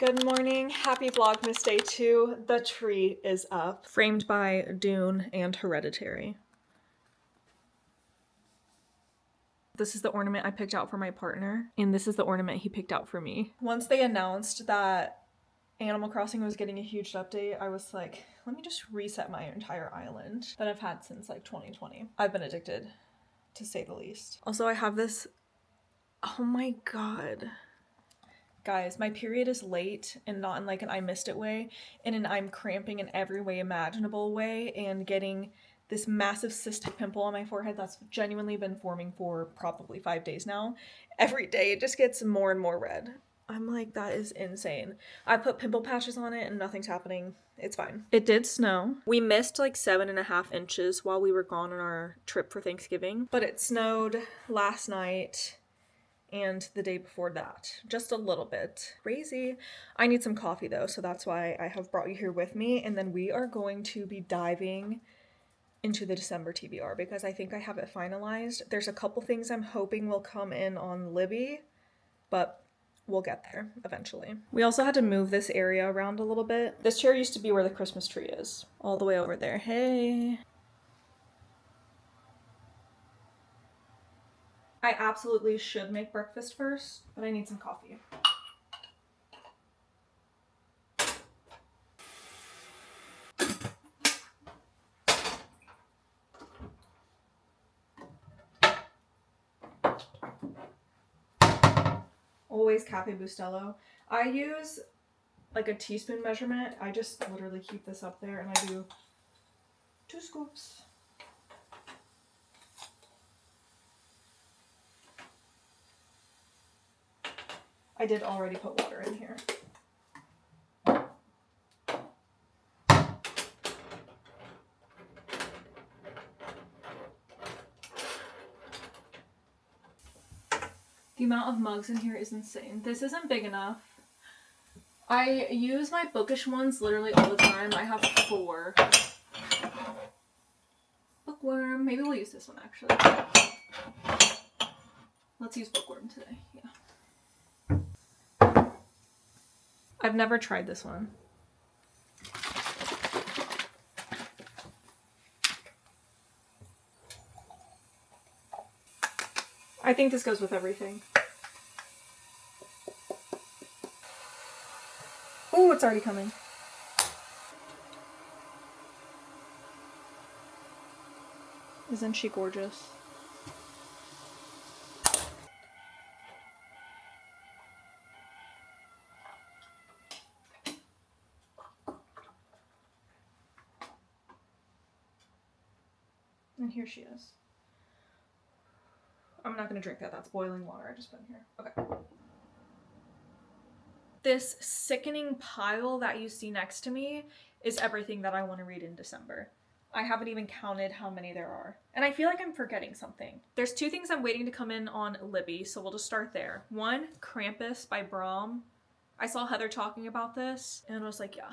Good morning, happy Vlogmas Day 2. The tree is up. Framed by Dune and Hereditary. This is the ornament I picked out for my partner, and this is the ornament he picked out for me. Once they announced that Animal Crossing was getting a huge update, I was like, let me just reset my entire island that I've had since like 2020. I've been addicted, to say the least. Also, I have this, oh my god. Guys, my period is late and not in like an I missed it way, in an I'm cramping in every way imaginable way and getting this massive cystic pimple on my forehead that's genuinely been forming for probably 5 days now. Every day it just gets more and more red. I'm like, that is insane. I put pimple patches on it and nothing's happening. It's fine. It did snow. We missed like 7.5 inches while we were gone on our trip for Thanksgiving, but it snowed last night and the day before that, just a little bit. Crazy. I need some coffee though, so that's why I have brought you here with me, and then we are going to be diving into the December TBR because I think I have it finalized. There's a couple things I'm hoping will come in on Libby, but we'll get there eventually. We also had to move this area around a little bit. This chair used to be where the Christmas tree is, all the way over there. Hey. I absolutely should make breakfast first, but I need some coffee. Always Cafe Bustelo. I use like a teaspoon measurement. I just literally keep this up there and I do 2 scoops. I did already put water in here. The amount of mugs in here is insane. This isn't big enough. I use my bookish ones literally all the time. I have 4. Bookworm. Maybe we'll use this one actually. Let's use bookworm today. Yeah. I've never tried this one. I think this goes with everything. Oh, it's already coming. Isn't she gorgeous? And here she is. I'm not gonna drink that. That's boiling water I just put in here. Okay. This sickening pile that you see next to me is everything that I want to read in December. I haven't even counted how many there are. And I feel like I'm forgetting something. There's 2 things I'm waiting to come in on Libby, so we'll just start there. 1, Krampus by Brahm. I saw Heather talking about this and I was like, yeah,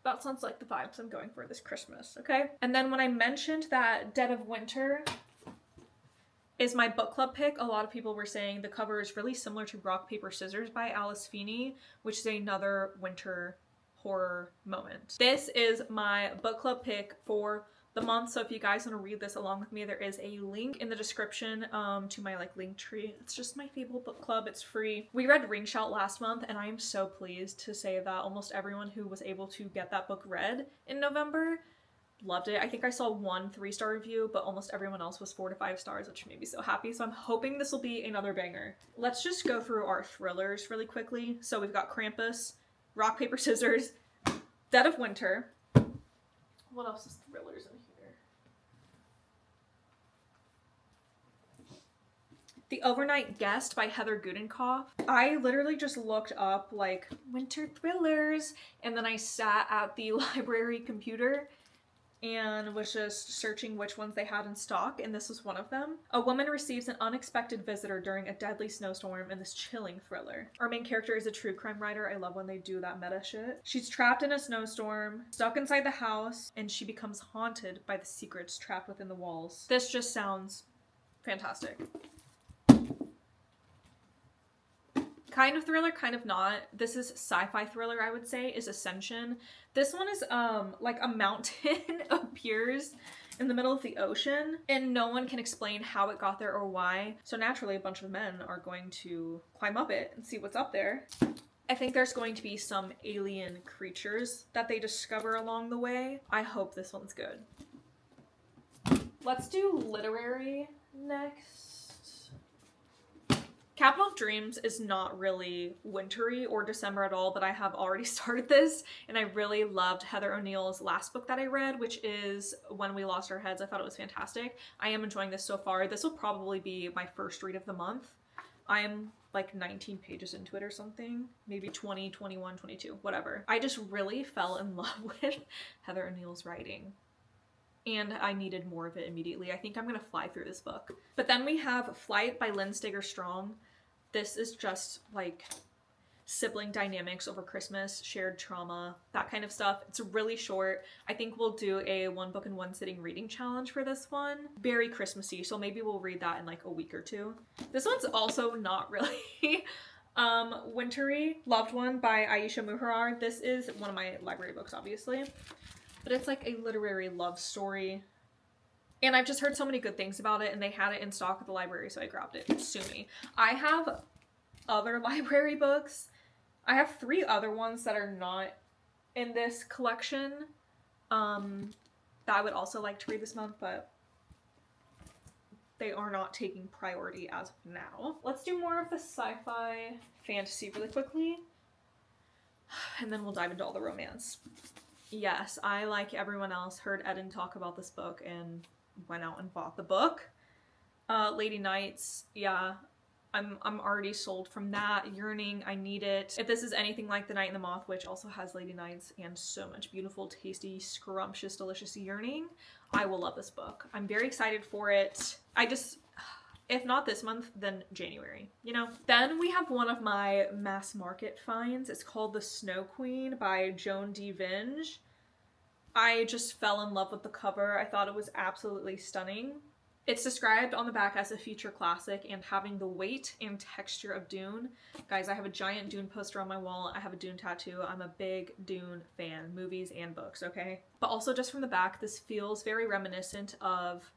that sounds like the vibes I'm going for this Christmas, okay? And then when I mentioned that Dead of Winter is my book club pick, a lot of people were saying the cover is really similar to Rock, Paper, Scissors by Alice Feeney, which is another winter horror moment. This is my book club pick for the month, so if you guys want to read this along with me, there is a link in the description to my like link tree. It's just my favorite book club. It's free. We read Ring Shout last month and I am so pleased to say that almost everyone who was able to get that book read in November loved it. I think I saw 1 3-star review, but almost everyone else was 4 to 5 stars, which made me so happy. So I'm hoping this will be another banger. Let's just go through our thrillers really quickly. So we've got Krampus, Rock, Paper, Scissors, Dead of Winter. What else is thrillers in here? The Overnight Guest by Heather Gudenkoff. I literally just looked up like winter thrillers and then I sat at the library computer and was just searching which ones they had in stock, and this was one of them. A woman receives an unexpected visitor during a deadly snowstorm in this chilling thriller. Our main character is a true crime writer. I love when they do that meta shit. She's trapped in a snowstorm, stuck inside the house, and she becomes haunted by the secrets trapped within the walls. This just sounds fantastic. Kind of thriller, kind of not. This is sci-fi thriller, I would say, is Ascension. This one is like a mountain appears in the middle of the ocean and no one can explain how it got there or why. So naturally a bunch of men are going to climb up it and see what's up there. I think there's going to be some alien creatures that they discover along the way. I hope this one's good. Let's do literary next. Capital of Dreams is not really wintry or December at all, but I have already started this and I really loved Heather O'Neill's last book that I read, which is When We Lost Our Heads. I thought it was fantastic. I am enjoying this so far. This will probably be my first read of the month. I am like 19 pages into it or something, maybe 20, 21, 22, whatever. I just really fell in love with Heather O'Neill's writing. And I needed more of it immediately. I think I'm gonna fly through this book. But then we have Flight by Lynn Stager Strong. This is just like sibling dynamics over Christmas, shared trauma, that kind of stuff. It's really short. I think we'll do a 1 book in 1 sitting reading challenge for this one. Very Christmassy, so maybe we'll read that in like a week or 2. This one's also not really wintry. Loved One by Aisha Muharrar. This is one of my library books, obviously. But it's like a literary love story. And I've just heard so many good things about it and they had it in stock at the library, so I grabbed it. Sue me. I have other library books. I have 3 other ones that are not in this collection that I would also like to read this month, but they are not taking priority as of now. Let's do more of the sci-fi fantasy really quickly, and then we'll dive into all the romance. Yes, I, like everyone else, heard Eden talk about this book and went out and bought the book. Lady Knights, yeah, I'm already sold from that. Yearning, I need it. If this is anything like The Night and the Moth, which also has Lady Knights and so much beautiful, tasty, scrumptious, delicious yearning, I will love this book. I'm very excited for it. If not this month, then January, you know? Then we have one of my mass market finds. It's called The Snow Queen by Joan D. Vinge. I just fell in love with the cover. I thought it was absolutely stunning. It's described on the back as a future classic and having the weight and texture of Dune. Guys, I have a giant Dune poster on my wall. I have a Dune tattoo. I'm a big Dune fan, movies and books, okay? But also just from the back, this feels very reminiscent of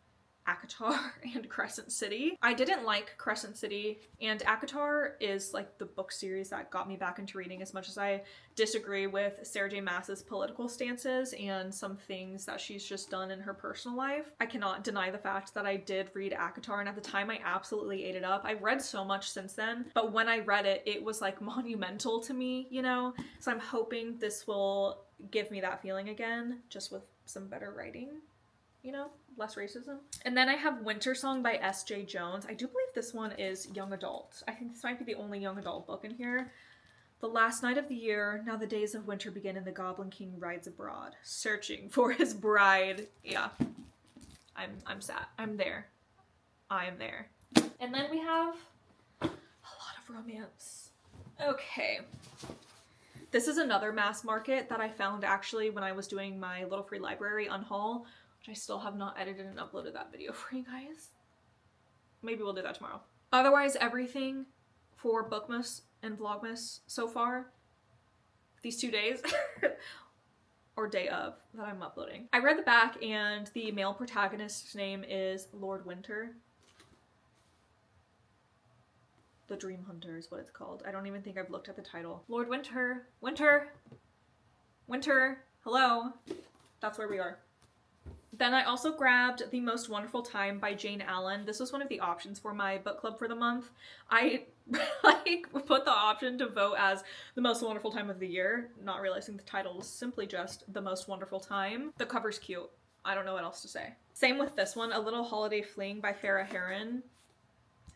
ACOTAR and Crescent City. I didn't like Crescent City, and ACOTAR is like the book series that got me back into reading, as much as I disagree with Sarah J Maas's political stances and some things that she's just done in her personal life. I cannot deny the fact that I did read ACOTAR, and at the time I absolutely ate it up. I've read so much since then, but when I read it, it was like monumental to me, you know? So I'm hoping this will give me that feeling again, just with some better writing. You know, less racism. And then I have Winter Song by S.J. Jones. I do believe this one is young adult. I think this might be the only young adult book in here. The last night of the year, now the days of winter begin and the Goblin King rides abroad, searching for his bride. Yeah, I'm sad. I'm there. I am there. And then we have a lot of romance. Okay. This is another mass market that I found actually when I was doing my little free library unhaul, I still have not edited and uploaded that video for you guys. Maybe we'll do that tomorrow. Otherwise, everything for Bookmas and Vlogmas so far, these 2 days, or day of, that I'm uploading. I read the back and the male protagonist's name is Lord Winter. The Dream Hunter is what it's called. I don't even think I've looked at the title. Lord Winter, Winter, Winter, hello. That's where we are. Then I also grabbed The Most Wonderful Time by Jane Allen. This was one of the options for my book club for the month. I like put the option to vote as the most wonderful time of the year, not realizing the title is simply just The Most Wonderful Time. The cover's cute. I don't know what else to say. Same with this one, A Little Holiday Fling by Farrah Heron.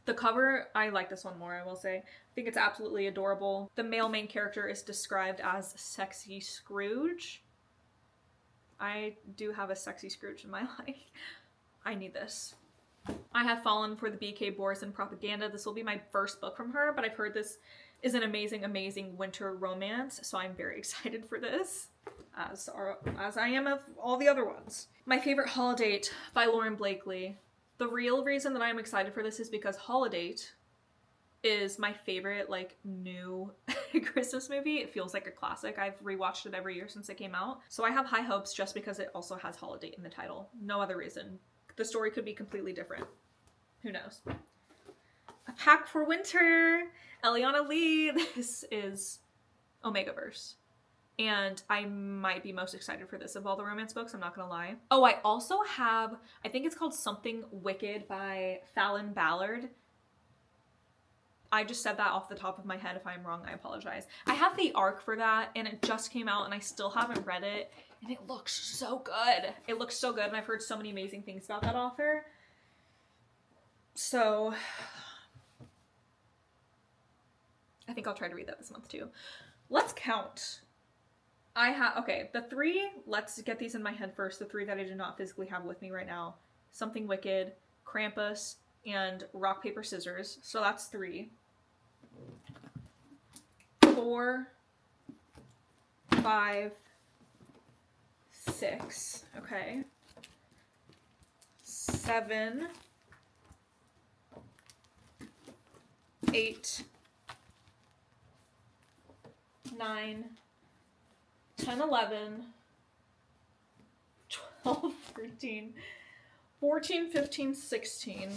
The cover, I like this one more, I will say. I think it's absolutely adorable. The male main character is described as Sexy Scrooge. I do have a sexy Scrooge in my life. I need this. I have fallen for the B.K. Borison propaganda. This will be my first book from her, but I've heard this is an amazing, amazing winter romance, so I'm very excited for this, as I am of all the other ones. My Favorite Holidate by Lauren Blakely. The real reason that I'm excited for this is because Holidate is my favorite like new Christmas movie. It feels like a classic. I've rewatched it every year since it came out. So I have high hopes just because it also has holiday in the title. No other reason. The story could be completely different. Who knows? A Pack for Winter, Eliana Lee. This is Omegaverse. And I might be most excited for this of all the romance books, I'm not gonna lie. Oh, I also have, I think it's called Something Wicked by Fallon Ballard. I just said that off the top of my head. If I'm wrong, I apologize. I have the arc for that and it just came out and I still haven't read it and it looks so good. It looks so good and I've heard so many amazing things about that author. So I think I'll try to read that this month too. Let's count. Okay, the three, let's get these in my head first. The three that I do not physically have with me right now. Something Wicked, Krampus, and Rock, Paper, Scissors. So that's 3. 4, 5, 6. Okay. 7, 8, 9, 10, 11, 12, 13, 14, 15, 16,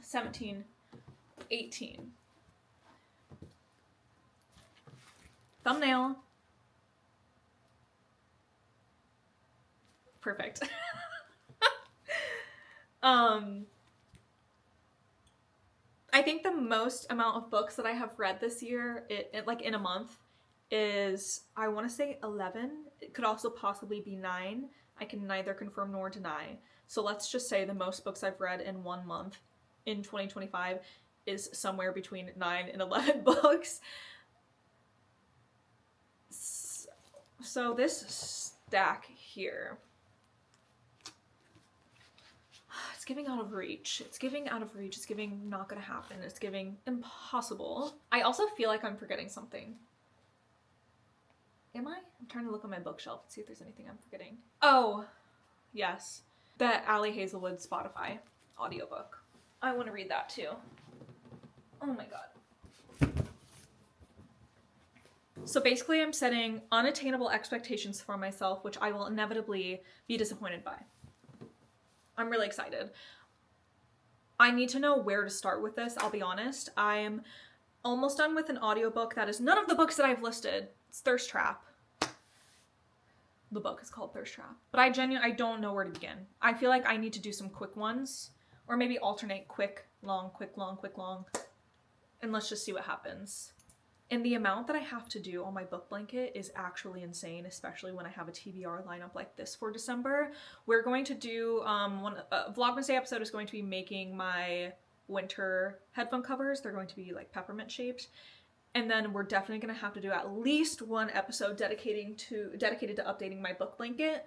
17, 18. Thumbnail. Perfect. I think the most amount of books that I have read this year, like in a month, is, I want to say 11. It could also possibly be 9. I can neither confirm nor deny. So let's just say the most books I've read in 1 month in 2025 is somewhere between 9 and 11 books. So this stack here, it's giving out of reach. It's giving out of reach. It's giving not gonna happen. It's giving impossible. I also feel like I'm forgetting something. Am I? I'm trying to look on my bookshelf and see if there's anything I'm forgetting. Oh, yes. The Allie Hazelwood Spotify audiobook. I want to read that too. Oh my god. So basically I'm setting unattainable expectations for myself, which I will inevitably be disappointed by. I'm really excited. I need to know where to start with this, I'll be honest. I'm almost done with an audiobook that is none of the books that I've listed. It's Thirst Trap. The book is called Thirst Trap. But I don't know where to begin. I feel like I need to do some quick ones. Or maybe alternate quick, long, quick, long, quick, long. And let's just see what happens. And the amount that I have to do on my book blanket is actually insane, especially when I have a TBR lineup like this for December. We're going to do, Vlogmas Day episode is going to be making my winter headphone covers. They're going to be like peppermint shaped. And then we're definitely going to have to do at least one episode dedicated to updating my book blanket,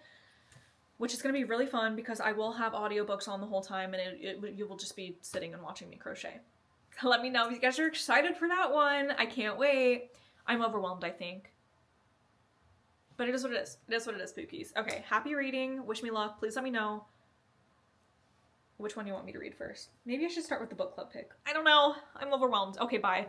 which is going to be really fun because I will have audiobooks on the whole time and you will just be sitting and watching me crochet. Let me know if you guys are excited for that one. I can't wait. I'm overwhelmed, I think. But it is what it is. It is what it is, Pookies. Okay, happy reading. Wish me luck. Please let me know which one you want me to read first. Maybe I should start with the book club pick. I don't know. I'm overwhelmed. Okay, bye.